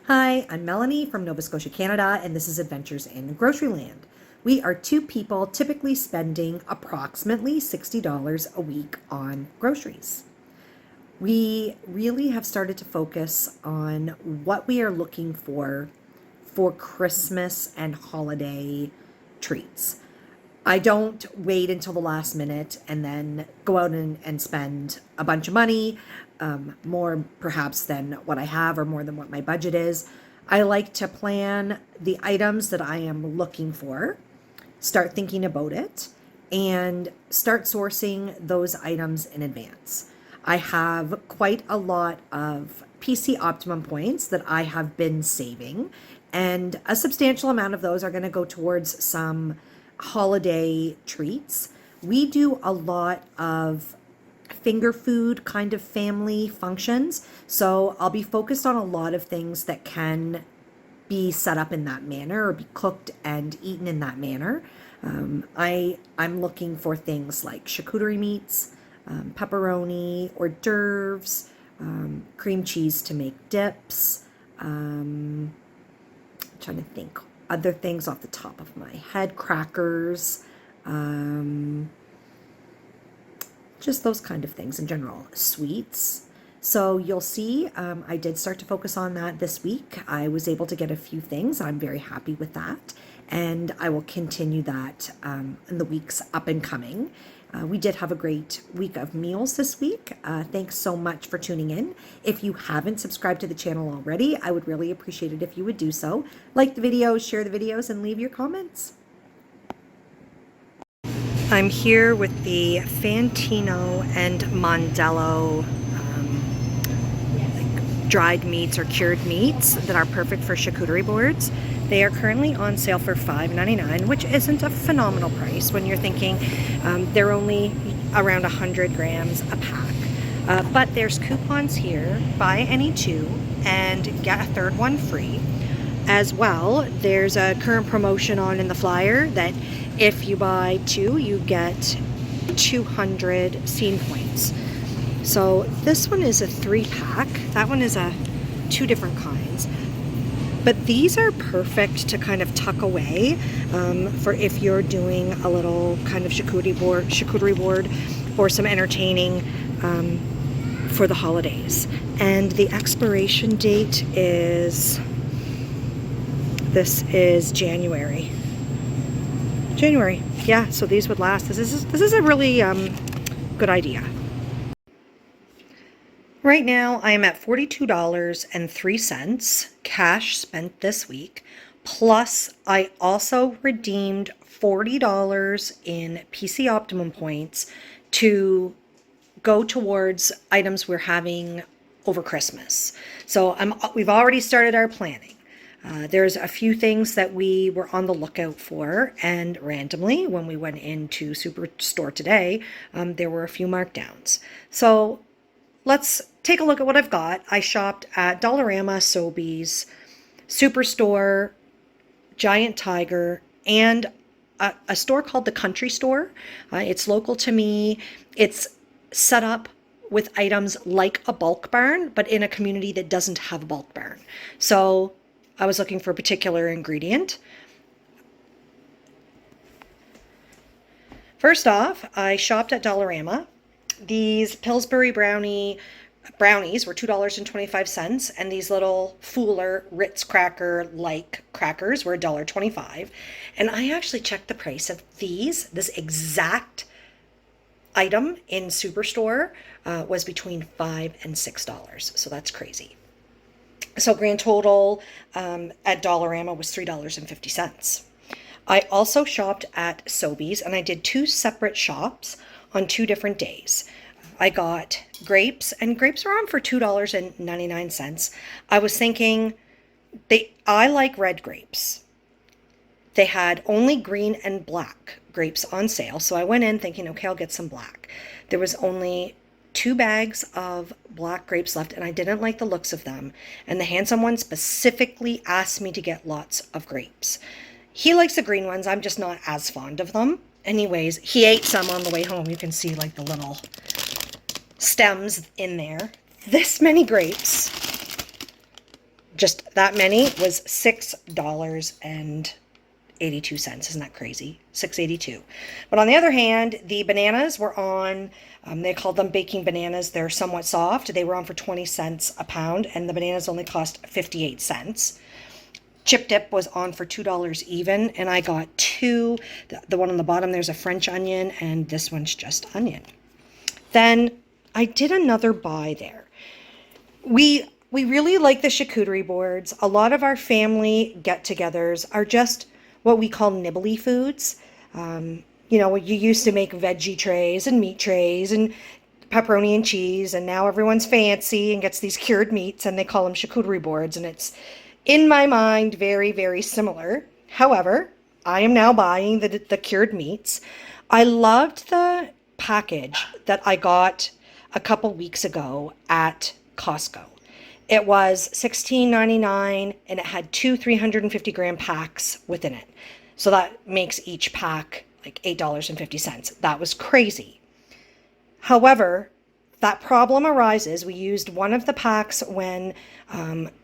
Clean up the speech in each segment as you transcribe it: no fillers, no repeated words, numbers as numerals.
Hi, I'm Melanie from Nova Scotia, Canada, and this is Adventures in Grocery Land. We are two people typically spending approximately $60 a week on groceries. We really have started to focus on what we are looking for Christmas and holiday treats. I don't wait until the last minute and then go out and spend a bunch of money, more perhaps than what I have or more than what my budget is. I like to plan the items that I am looking for, start thinking about it, and start sourcing those items in advance. I have quite a lot of PC Optimum points that I have been saving, and a substantial amount of those are going to go towards some holiday treats. We do a lot of finger food kind of family functions, so I'll be focused on a lot of things that can be set up in that manner or be cooked and eaten in that manner. I'm looking for things like charcuterie meats, pepperoni, hors d'oeuvres, cream cheese to make dips. I'm trying to think other things off the top of my head, crackers, just those kind of things in general, sweets. So you'll see, I did start to focus on that this week. I was able to get a few things. I'm very happy with that. And I will continue that in the weeks up and coming. We did have a great week of meals this week. Thanks so much for tuning in. If you haven't subscribed to the channel already, I would really appreciate it if you would do so. Like the videos, share the videos, and leave your comments. I'm here with the Fantino and Mondello dried meats or cured meats that are perfect for charcuterie boards. They are currently on sale for $5.99, which isn't a phenomenal price when you're thinking they're only around 100 grams a pack. But there's coupons here, buy any two and get a third one free. As well, there's a current promotion on in the flyer that if you buy two, you get 200 scene points. So this one is a 3-pack. That one is two different kinds. But these are perfect to kind of tuck away for if you're doing a little kind of charcuterie board or some entertaining for the holidays. And the expiration date is, this is January. Yeah, so these would last. This is a really good idea. Right now, I am at $42.03 cash spent this week. Plus, I also redeemed $40 in PC Optimum points to go towards items we're having over Christmas. So we've already started our planning. There's a few things that we were on the lookout for, and randomly, when we went into Superstore today, there were a few markdowns. So let's take a look at what I've got. I shopped at Dollarama, Sobeys, Superstore, Giant Tiger, and a store called the Country Store. It's local to me. It's set up with items like a bulk barn, but in a community that doesn't have a bulk barn. So I was looking for a particular ingredient. First off, I shopped at Dollarama. These Pillsbury brownies were $2.25, and these little Fuller Ritz cracker-like crackers were $1.25. And I actually checked the price of this exact item in Superstore was between $5 and $6. So that's crazy. So grand total at Dollarama was $3.50. I also shopped at Sobeys, and I did two separate shops on 2 different days. I got grapes, and grapes were on for $2.99. I was thinking, I like red grapes. They had only green and black grapes on sale, so I went in thinking, okay, I'll get some black. There was only 2 bags of black grapes left, and I didn't like the looks of them. And the handsome one specifically asked me to get lots of grapes. He likes the green ones. I'm just not as fond of them. Anyways, he ate some on the way home. You can see like the little stems in there. This many grapes Just that many was $6.82. Isn't that crazy? $6.82. But on the other hand, the bananas were on, they called them baking bananas. They're somewhat soft. They were on for 20 cents a pound, and the bananas only cost 58 cents. Chip dip was on for $2 even, and I got two. The one on the bottom, there's a French onion, and this one's just onion. Then I did another buy there. We really like the charcuterie boards. A lot of our family get-togethers are just what we call nibbly foods. You know, you used to make veggie trays and meat trays and pepperoni and cheese, and now everyone's fancy and gets these cured meats, and they call them charcuterie boards, and it's, in my mind, very, very similar. However, I am now buying the cured meats. I loved the package that I got a couple weeks ago at Costco. It was $16.99, and it had two 350-gram packs within it. So that makes each pack like $8.50. That was crazy. However, that problem arises. We used one of the packs when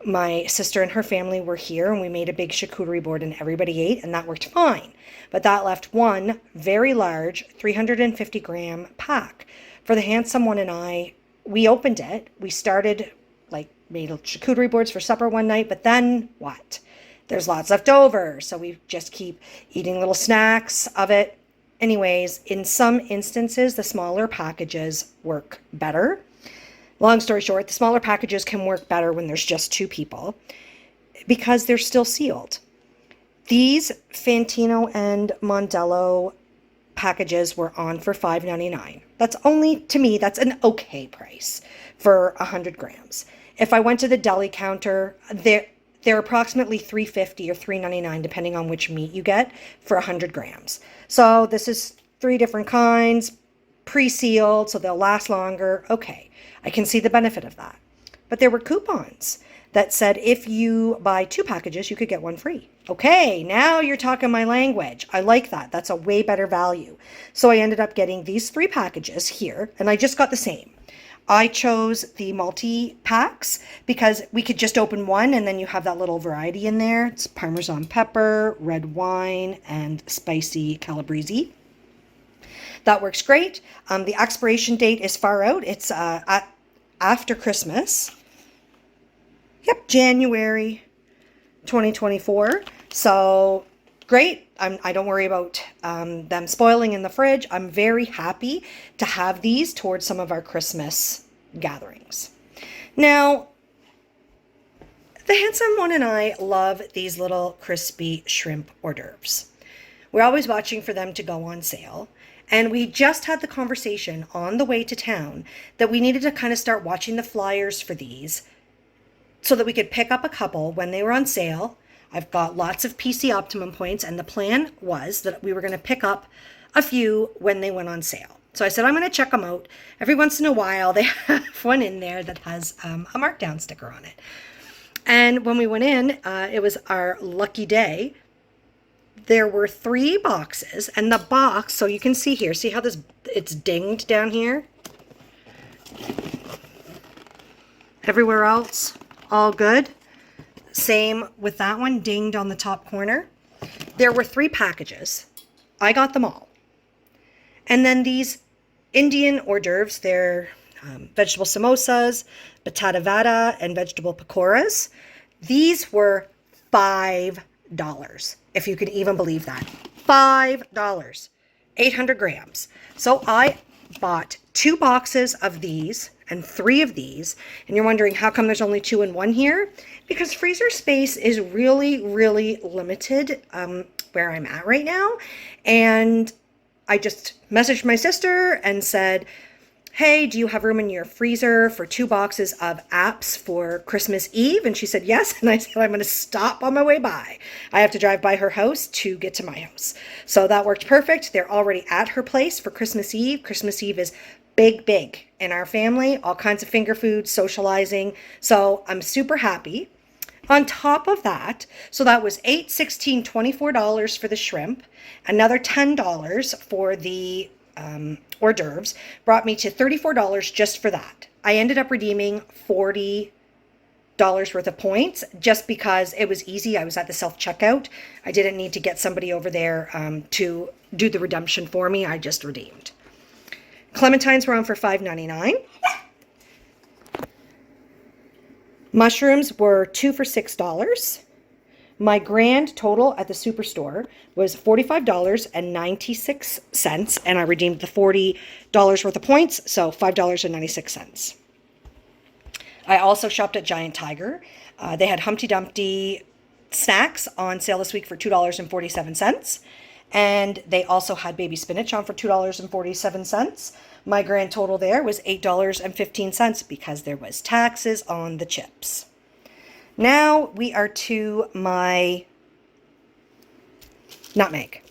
my sister and her family were here, and we made a big charcuterie board and everybody ate, and that worked fine. But that left one very large 350-gram pack. For the handsome one and I, we opened it. We started, like, made charcuterie boards for supper one night, but then what? There's lots left over, so we just keep eating little snacks of it. Anyways, in some instances, the smaller packages work better. Long story short, the smaller packages can work better when there's just two people because they're still sealed. These Fantino and Mondello packages were on for $5.99. That's only, to me, that's an okay price for 100 grams. If I went to the deli counter, they're approximately $3.50 or $3.99, depending on which meat you get, for 100 grams. So this is 3 different kinds, pre-sealed, so they'll last longer. Okay, I can see the benefit of that. But there were coupons that said if you buy 2 packages, you could get 1 free. Okay, now you're talking my language. I like that. That's a way better value. So I ended up getting these 3 packages here, and I just got the same. I chose the multi-packs because we could just open one and then you have that little variety in there. It's Parmesan pepper, red wine, and spicy calabrese. That works great. The expiration date is far out. It's after Christmas. Yep, January 2024. So great. I don't worry about them spoiling in the fridge. I'm very happy to have these towards some of our Christmas gatherings. Now, the handsome one and I love these little crispy shrimp hors d'oeuvres. We're always watching for them to go on sale. And we just had the conversation on the way to town that we needed to kind of start watching the flyers for these so that we could pick up a couple when they were on sale. I've got lots of PC Optimum points, and the plan was that we were going to pick up a few when they went on sale. So I said, I'm going to check them out. Every once in a while, they have one in there that has a markdown sticker on it. And when we went in, it was our lucky day. There were 3 boxes, and the box, so you can see here, see how it's dinged down here? Everywhere else, all good. Same with that one, dinged on the top corner. There were 3 packages. I got them all. And then these Indian hors d'oeuvres, they're vegetable samosas, batata vada, and vegetable pakoras. These were $5, if you could even believe that. $5, 800 grams. So I bought 2 boxes of these and 3 of these. And you're wondering, how come there's only 2 and 1 here? Because freezer space is really, really limited where I'm at right now. And I just messaged my sister and said, hey, do you have room in your freezer for 2 boxes of apps for Christmas Eve? And she said, yes. And I said, I'm going to stop on my way by. I have to drive by her house to get to my house. So that worked perfect. They're already at her place for Christmas Eve. Christmas Eve is big in our family, all kinds of finger foods, socializing. So I'm super happy. On top of that, so that was $8, $16, $24 for the shrimp, another $10 for the hors d'oeuvres, brought me to $34 just for that. I ended up redeeming 40 worth of points just because it was easy. I was at the self-checkout. I didn't need to get somebody over there to do the redemption for me. I just redeemed. Clementines were on for $5.99. Mushrooms were 2 for $6. My grand total at the superstore was $45.96, and I redeemed the $40 worth of points, so $5.96. I also shopped at Giant Tiger. They had Humpty Dumpty snacks on sale this week for $2.47, and they also had baby spinach on for $2.47. My grand total there was $8.15 because there was taxes on the chips. Now we are to my nutmeg.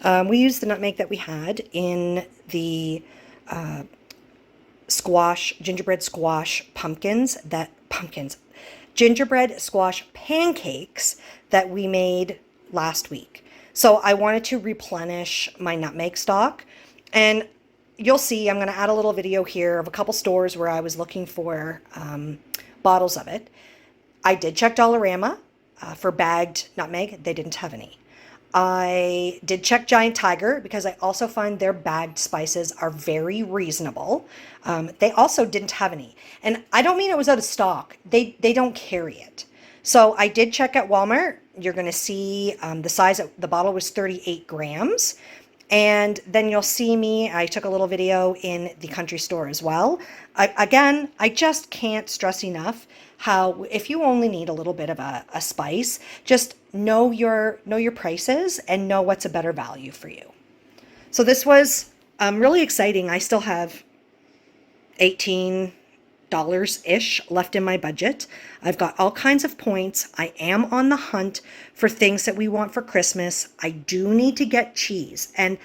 We used the nutmeg that we had in the gingerbread squash gingerbread squash pancakes that we made last week. So I wanted to replenish my nutmeg stock, and you'll see I'm going to add a little video here of a couple stores where I was looking for bottles of it. I did check Dollarama for bagged nutmeg. They didn't have any. I did check Giant Tiger because I also find their bagged spices are very reasonable. They also didn't have any. And I don't mean it was out of stock. They don't carry it. So I did check at Walmart. You're going to see the size of the bottle was 38 grams. And then you'll see me, I took a little video in the country store as well. Again, I just can't stress enough how if you only need a little bit of a spice, just know your prices and know what's a better value for you. So this was really exciting. I still have $18-ish left in my budget. I've got all kinds of points. I am on the hunt for things that we want for Christmas. I do need to get cheese. And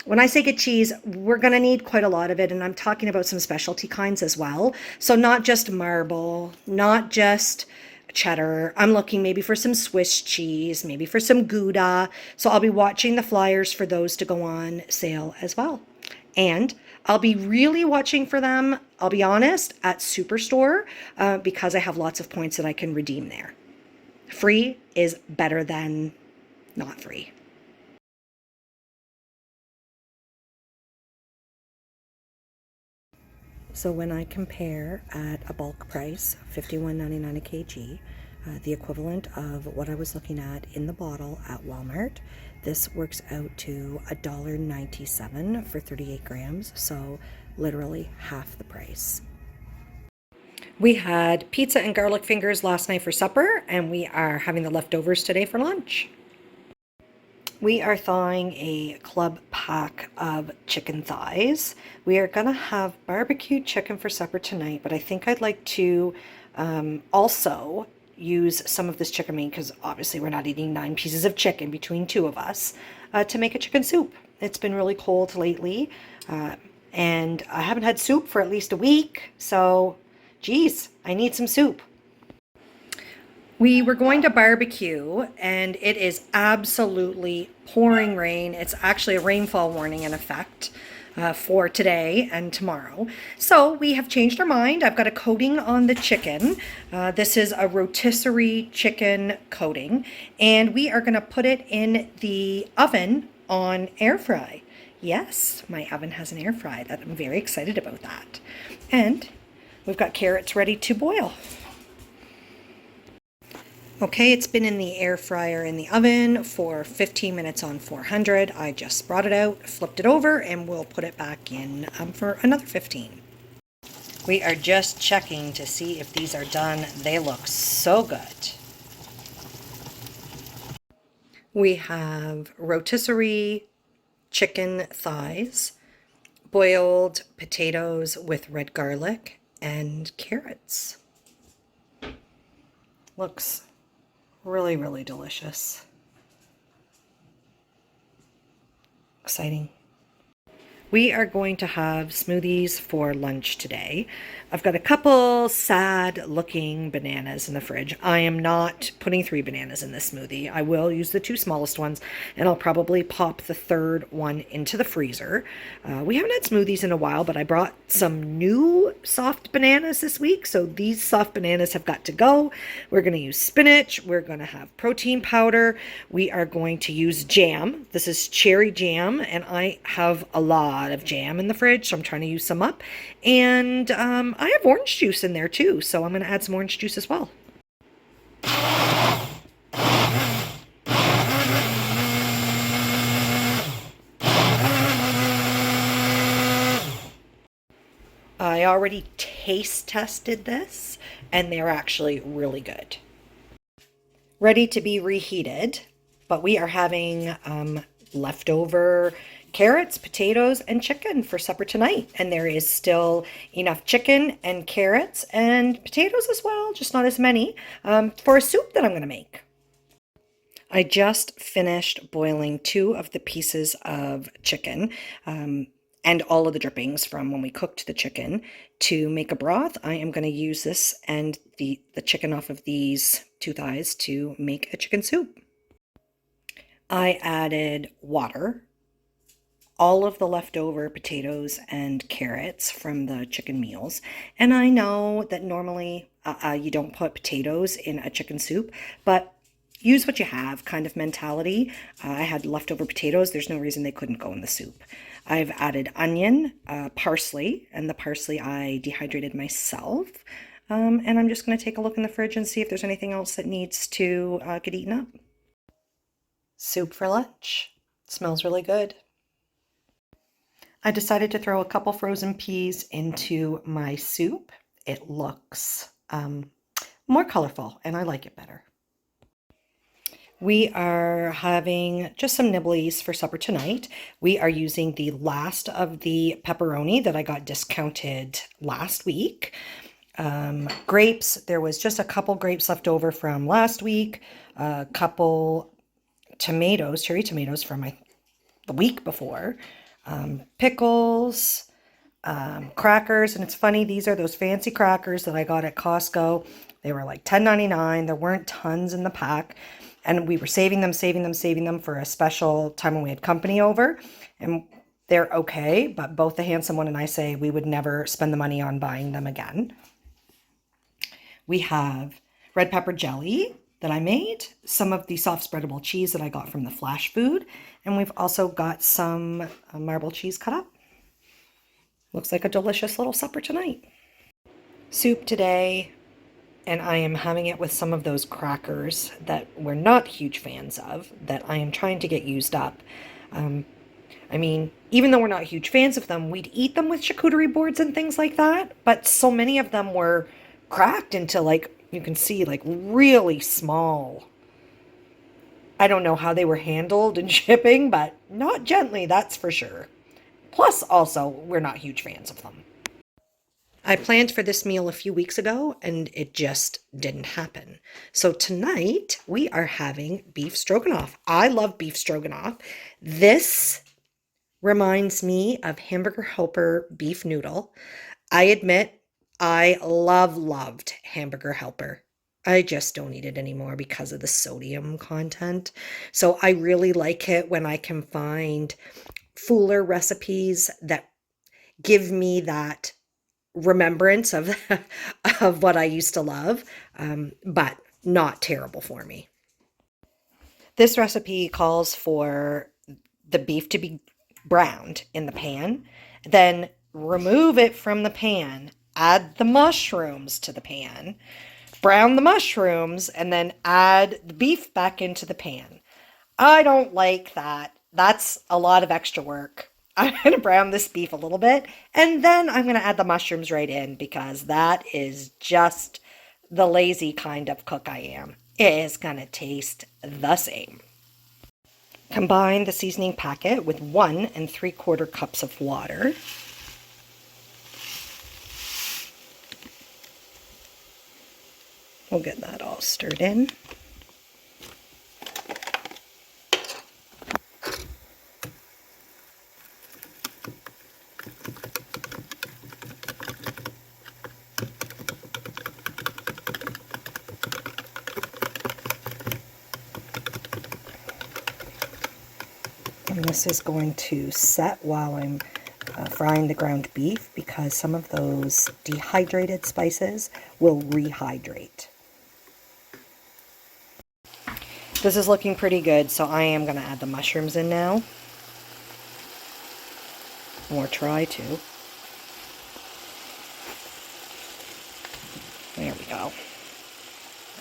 when I say get cheese, we're going to need quite a lot of it. And I'm talking about some specialty kinds as well. So not just marble, not just cheddar. I'm looking maybe for some Swiss cheese, maybe for some Gouda. So I'll be watching the flyers for those to go on sale as well. And I'll be really watching for them, I'll be honest, at Superstore because I have lots of points that I can redeem there. Free is better than not free. So when I compare at a bulk price, $51.99 a kg, the equivalent of what I was looking at in the bottle at Walmart, this works out to $1.97 for 38 grams, so literally half the price. We had pizza and garlic fingers last night for supper, and we are having the leftovers today for lunch. We are thawing a club pack of chicken thighs. We are going to have barbecued chicken for supper tonight, but I think I'd like to also use some of this chicken meat, because obviously we're not eating 9 pieces of chicken between 2 of us, to make a chicken soup. It's been really cold lately, and I haven't had soup for at least a week, so geez, I need some soup. We were going to barbecue, and it is absolutely pouring rain. It's actually a rainfall warning in effect for today and tomorrow. So we have changed our mind. I've got a coating on the chicken. This is a rotisserie chicken coating, and we are going to put it in the oven on air fry. Yes, my oven has an air fry. That I'm very excited about that. And we've got carrots ready to boil. Okay, it's been in the air fryer in the oven for 15 minutes on 400. I just brought it out, flipped it over, and we'll put it back in for another 15. We are just checking to see if these are done. They look so good. We have rotisserie chicken thighs, boiled potatoes with red garlic, and carrots. Looks really, really delicious. Exciting. We are going to have smoothies for lunch today. I've got a couple sad looking bananas in the fridge. I am not putting 3 bananas in this smoothie. I will use the 2 smallest ones, and I'll probably pop the 3rd one into the freezer. We haven't had smoothies in a while, but I brought some new soft bananas this week, so these soft bananas have got to go. We're going to use spinach. We're going to have protein powder. We are going to use jam. This is cherry jam, and I have a lot of jam in the fridge, so I'm trying to use some up. And I have orange juice in there too, so I'm going to add some orange juice as well. I already taste tested this, and they're actually really good. Ready to be reheated, but we are having leftover carrots, potatoes, and chicken for supper tonight. And there is still enough chicken and carrots and potatoes as well, just not as many, for a soup that I'm going to make. I just finished boiling 2 of the pieces of chicken and all of the drippings from when we cooked the chicken to make a broth. I am going to use this and the chicken off of these 2 thighs to make a chicken soup. I added water, all of the leftover potatoes and carrots from the chicken meals. And I know that normally you don't put potatoes in a chicken soup, but use what you have kind of mentality. I had leftover potatoes. There's no reason they couldn't go in the soup. I've added onion, parsley, and the parsley I dehydrated myself. And I'm just going to take a look in the fridge and see if there's anything else that needs to get eaten up. Soup for lunch. It smells really good. I decided to throw a couple frozen peas into my soup. It looks more colorful and I like it better. We are having just some nibblies for supper tonight. We are using the last of the pepperoni that I got discounted last week. Grapes, there was just a couple grapes left over from last week, a couple tomatoes, cherry tomatoes from the week before, pickles, crackers. And it's funny, these are those fancy crackers that I got at Costco. They were like $10.99. There weren't tons in the pack. And we were saving them for a special time when we had company over. And they're okay, but both the handsome one and I say we would never spend the money on buying them again. We have red pepper jelly that I made, some of the soft spreadable cheese that I got from the Flash Food, and we've also got some marble cheese cut up. Looks like a delicious little supper tonight. Soup today, and I am having it with some of those crackers that we're not huge fans of, that I am trying to get used up. I mean, even though we're not huge fans of them, we'd eat them with charcuterie boards and things like that, but so many of them were cracked into, like, you can see, like, really small. I don't know how they were handled in shipping, but not gently, that's for sure. Plus, also, we're not huge fans of them. I planned for this meal a few weeks ago, and it just didn't happen. So tonight, we are having beef stroganoff. I love beef stroganoff. This reminds me of Hamburger Helper beef noodle. I admit, I loved Hamburger Helper. I just don't eat it anymore because of the sodium content. So I really like it when I can find fuller recipes that give me that remembrance of of what I used to love, but not terrible for me. This recipe calls for the beef to be browned in the pan, then remove it from the pan, add the mushrooms to the pan, brown the mushrooms, and then add the beef back into the pan. I don't like that. That's a lot of extra work. I'm going to brown this beef a little bit, and then I'm going to add the mushrooms right in because that is just the lazy kind of cook I am. It is going to taste the same. Combine the seasoning packet with 1 3/4 cups of water. We'll get that all stirred in. And this is going to set while I'm frying the ground beef because some of those dehydrated spices will rehydrate. This is looking pretty good, so I am going to add the mushrooms in now. Or try to. There we go.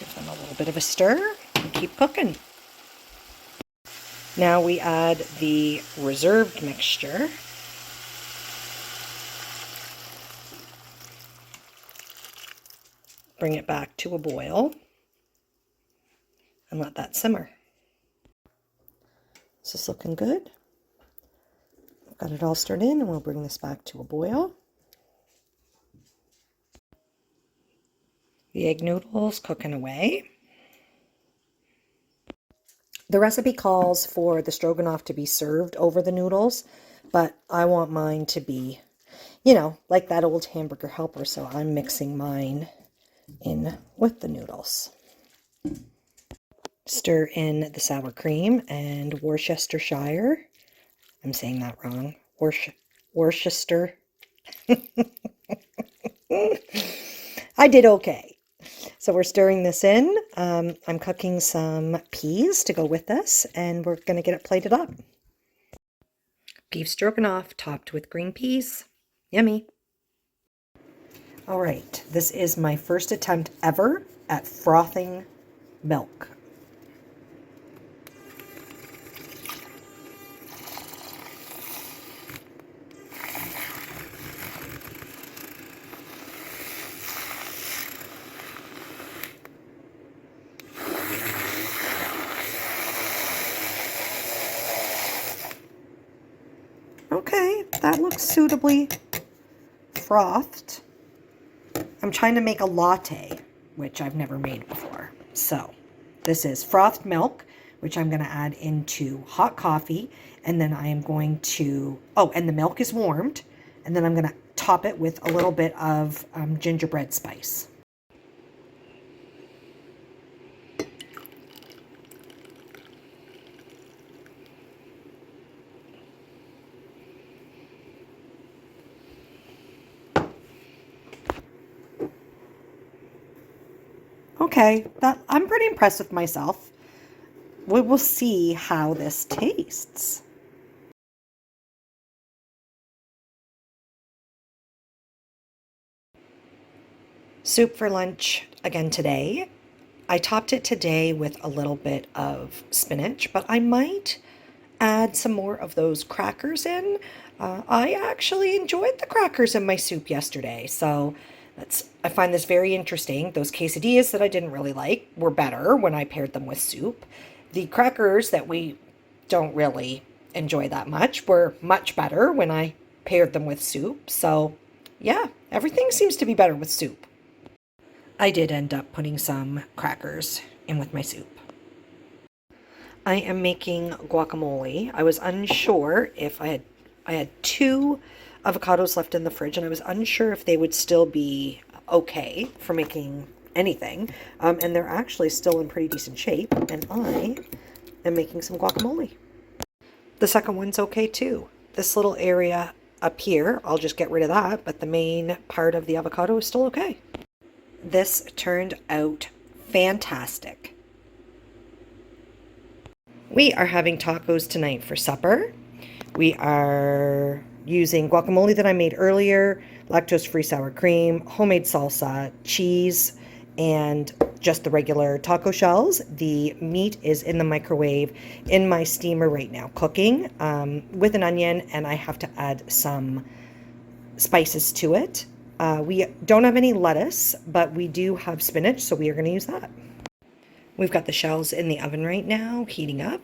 Give them a little bit of a stir and keep cooking. Now we add the reserved mixture. Bring it back to a boil and let that simmer. This is looking good. I've got it all stirred in, and we'll bring this back to a boil. The egg noodles cooking away. The recipe calls for the stroganoff to be served over the noodles, but I want mine to be, you know, like that old hamburger helper, so I'm mixing mine in with the noodles. Stir in the sour cream and Worcestershire. I'm saying that wrong. Worcester. I did okay. So we're stirring this in. I'm cooking some peas to go with this, and we're going to get it plated up. Beef stroganoff topped with green peas. Yummy. All right, this is my first attempt ever at frothing milk. Okay, that looks suitably frothed. I'm trying to make a latte, which I've never made before. So this is frothed milk, which I'm going to add into hot coffee. And then I am going to, oh, and the milk is warmed. And then I'm going to top it with a little bit of gingerbread spice. Okay, I'm pretty impressed with myself. We will see how this tastes. Soup for lunch again today. I topped it today with a little bit of spinach, but I might add some more of those crackers in. I actually enjoyed the crackers in my soup yesterday, so I find this very interesting. Those quesadillas that I didn't really like were better when I paired them with soup. The crackers that we don't really enjoy that much were much better when I paired them with soup. So yeah, everything seems to be better with soup. I did end up putting some crackers in with my soup. I am making guacamole. I was unsure if I had 2 avocados left in the fridge, and I was unsure if they would still be okay for making anything. And they're actually still in pretty decent shape, and I am making some guacamole. The second one's okay too. This little area up here, I'll just get rid of that, but the main part of the avocado is still okay. This turned out fantastic. We are having tacos tonight for supper. We are using guacamole that I made earlier, lactose-free sour cream, homemade salsa, cheese, and just the regular taco shells. The meat is in the microwave in my steamer right now, cooking with an onion, and I have to add some spices to it. We don't have any lettuce, but we do have spinach, so we are going to use that. We've got the shells in the oven right now, heating up,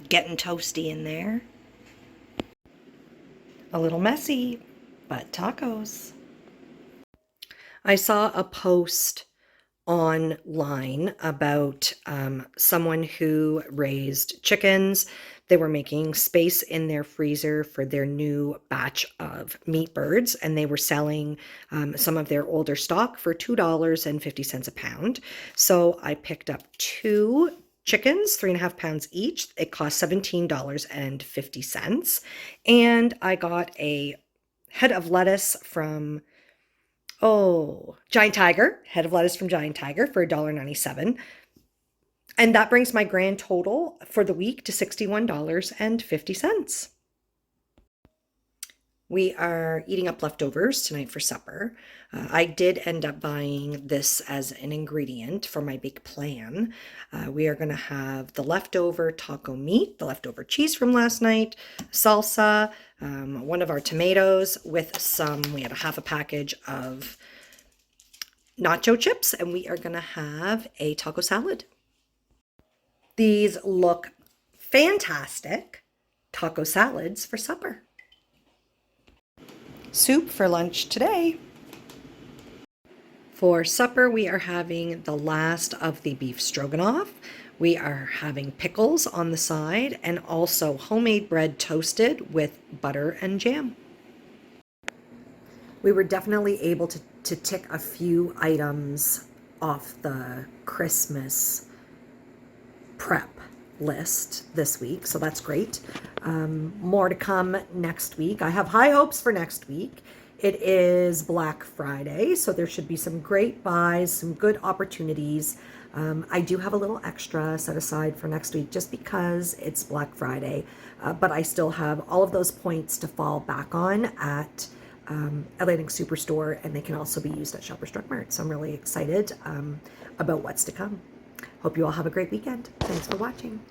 getting toasty in there. A little messy, but tacos. I saw a post online about someone who raised chickens. They were making space in their freezer for their new batch of meat birds, and they were selling some of their older stock for $2.50 a pound. So I picked up 2 chickens, 3.5 pounds each. It cost $17.50. And I got a head of lettuce from, Giant Tiger, head of lettuce from Giant Tiger for $1.97. And that brings my grand total for the week to $61.50. We are eating up leftovers tonight for supper. I did end up buying this as an ingredient for my big plan. We are going to have the leftover taco meat, the leftover cheese from last night, salsa, one of our tomatoes with we had a half a package of nacho chips, and we are going to have a taco salad. These look fantastic. Taco salads for supper. Soup for lunch today. For supper, we are having the last of the beef stroganoff. We are having pickles on the side and also homemade bread toasted with butter and jam. We were definitely able to tick a few items off the Christmas prep list this week, so that's great. More to come next week. I have high hopes for next week. It is Black Friday, so there should be some great buys, some good opportunities. I do have a little extra set aside for next week just because it's Black Friday, but I still have all of those points to fall back on at Atlantic Superstore, and they can also be used at Shoppers Drug Mart. So I'm really excited about what's to come. Hope you all have a great weekend. Thanks for watching.